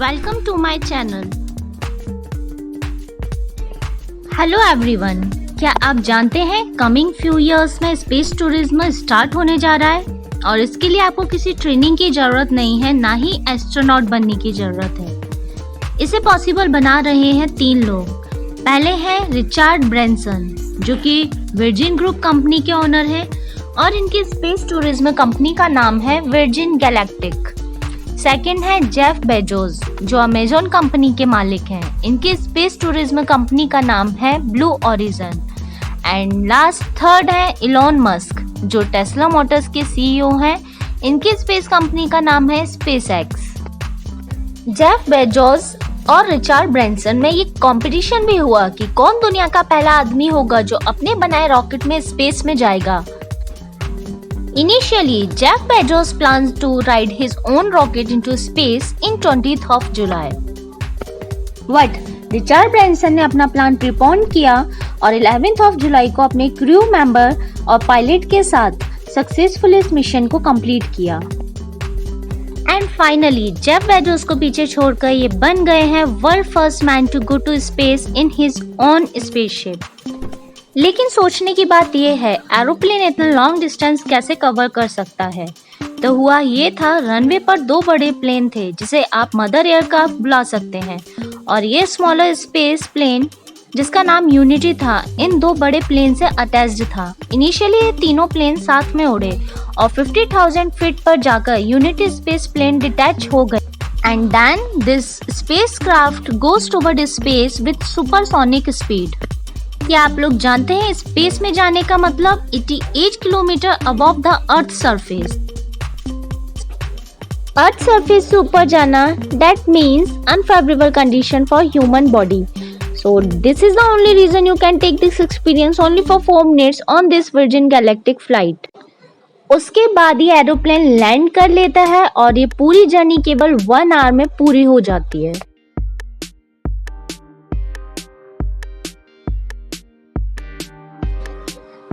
Welcome to my channel. Hello everyone, क्या आप जानते हैं कमिंग फ्यू इयर्स में स्पेस टूरिज्म स्टार्ट होने जा रहा है और इसके लिए आपको किसी ट्रेनिंग की ज़रूरत नहीं है, ना ही एस्ट्रोनॉट बनने की ज़रूरत है। इसे पॉसिबल बना रहे हैं 3 लोग। पहले हैं रिचर्ड ब्रैंसन, जो कि वर्जिन ग्रुप कंपनी के ओनर हैं और इनकी स्पेस टूरिज्म कंपनी का नाम है वर्जिन गैलेक्टिक। सेकंड है जेफ बेजोस, जो अमेजॉन कंपनी के मालिक हैं। इनकी स्पेस टूरिज्म कंपनी का नाम है blue origin. And last third है इलॉन मस्क, जो टेस्ला मोटर्स के सीईओ हैं। इनकी स्पेस कंपनी का नाम है स्पेस एक्स। जेफ बेजोस और रिचर्ड ब्रैंसन में ये कंपटीशन भी हुआ कि कौन दुनिया का पहला आदमी होगा जो अपने बनाए रॉकेट में स्पेस में जाएगा। Initially, Jeff Bezos plans to ride his own rocket into space in 20th of July. But Richard Branson ने अपना प्लान प्रीपोन किया और 11th of जुलाई को अपने क्रू मेंबर और पायलट के साथ सक्सेसफुली इस मिशन को कंप्लीट किया। एंड फाइनली जेफ बेजोस को पीछे छोड़कर ये बन गए हैं world first man to go to space in his own spaceship. लेकिन सोचने की बात यह है, एरोप्लेन इतना लॉन्ग डिस्टेंस कैसे कवर कर सकता है। तो हुआ ये था, रनवे पर 2 बड़े प्लेन थे जिसे आप मदर एयरक्राफ्ट बुला सकते हैं, और ये स्मॉलर स्पेस प्लेन जिसका नाम यूनिटी था, इन 2 बड़े प्लेन से अटैच्ड था। इनिशियली ये तीनों प्लेन साथ में उड़े और 50,000 फीट पर जाकर यूनिटी स्पेस प्लेन डिटैच हो गए। And then this spacecraft goes toward space with supersonic speed. क्या आप लोग जानते हैं स्पेस में जाने का मतलब 88 kilometre above the earth surface. Earth surface से ऊपर जाना, that means unfavourable condition for human body. So this is the only reason you can take this experience only for 4 minutes on this Virgin Galactic flight. उसके बाद ये aeroplane land कर लेता है और ये पूरी जर्नी केवल 1 आवर में पूरी हो जाती है।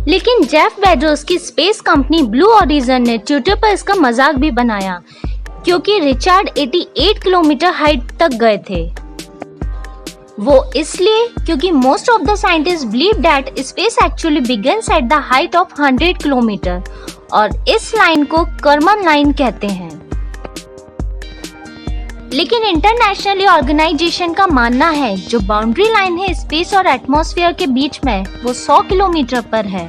लेकिन जेफ बेजोस की स्पेस कंपनी ब्लू ओरिजिन ने ट्विटर पर इसका मजाक भी बनाया, क्योंकि रिचर्ड 88 किलोमीटर हाइट तक गए थे। वो इसलिए क्योंकि most of the scientist believe that space actually begins at the height of 100 kilometre, और इस लाइन को कर्मन लाइन कहते हैं। लेकिन इंटरनेशनल ऑर्गेनाइजेशन का मानना है जो बाउंड्री लाइन है स्पेस और एटमॉस्फेयर के बीच में, वो 100 किलोमीटर पर है।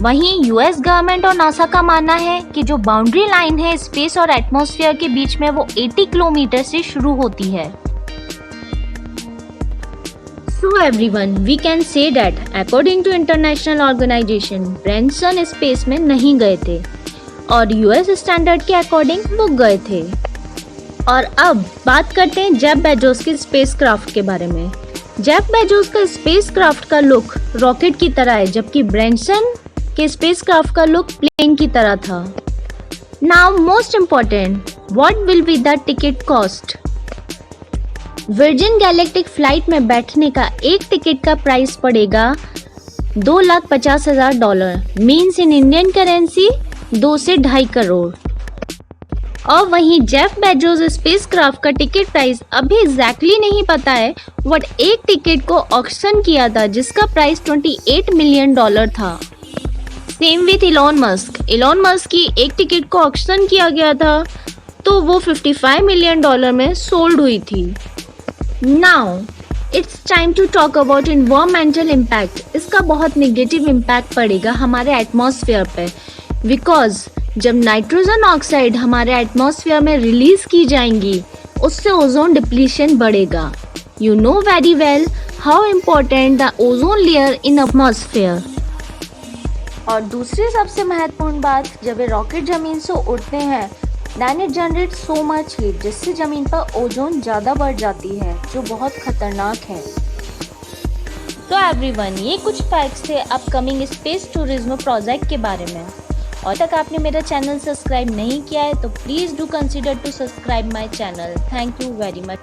वहीं यूएस गवर्नमेंट और नासा का मानना है कि जो बाउंड्री लाइन है स्पेस और एटमॉस्फेयर के बीच में, वो 80 किलोमीटर से शुरू होती है। So everyone, we can say that according to international organization, Branson space में नहीं गए थे और यूएस स्टैंडर्ड के अकॉर्डिंग वो गए थे। और अब बात करते हैं जेफ बेजोस की स्पेसक्राफ्ट के बारे में। जेफ बेजोस का स्पेसक्राफ्ट का लुक रॉकेट की तरह है, जबकि ब्रैंसन के स्पेसक्राफ्ट का लुक प्लेन की तरह था। Now most important, what will be the ticket cost. Virgin Galactic flight में बैठने का एक टिकट का प्राइस पड़ेगा $2,50,000, मीन्स इन इंडियन करेंसी 2 से 2.5 करोड़। और वहीं जेफ बेजोस स्पेसक्राफ्ट का टिकट प्राइस अभी एग्जैक्टली नहीं पता है, बट एक टिकट को ऑक्शन किया था जिसका प्राइस $28 मिलियन था। Same with Elon Musk. Elon Musk की एक टिकट को ऑक्शन किया गया था तो वो $55 मिलियन में सोल्ड हुई थी। Now it's time to talk about environmental impact. इसका बहुत नेगेटिव इम्पैक्ट पड़ेगा हमारे एटमॉस्फेयर पे, बिकॉज जब नाइट्रोजन ऑक्साइड हमारे एटमॉस्फेयर में रिलीज की जाएंगी, उससे ओजोन डिप्लीशन बढ़ेगा। You know very well how important the ozone layer in atmosphere. और दूसरी सबसे महत्वपूर्ण बात, जब ये रॉकेट जमीन से उड़ते हैं, then it generate so much heat, जिससे जमीन पर ओजोन ज़्यादा बढ़ जाती है, जो बहुत खतरनाक है। तो एवरीवन, ये कुछ फैक्ट्स थे अपकमिंग स्पेस टूरिज्म प्रोजेक्ट के बारे में। और तक आपने मेरा चैनल सब्सक्राइब नहीं किया है तो please do consider to subscribe my channel. Thank you very much.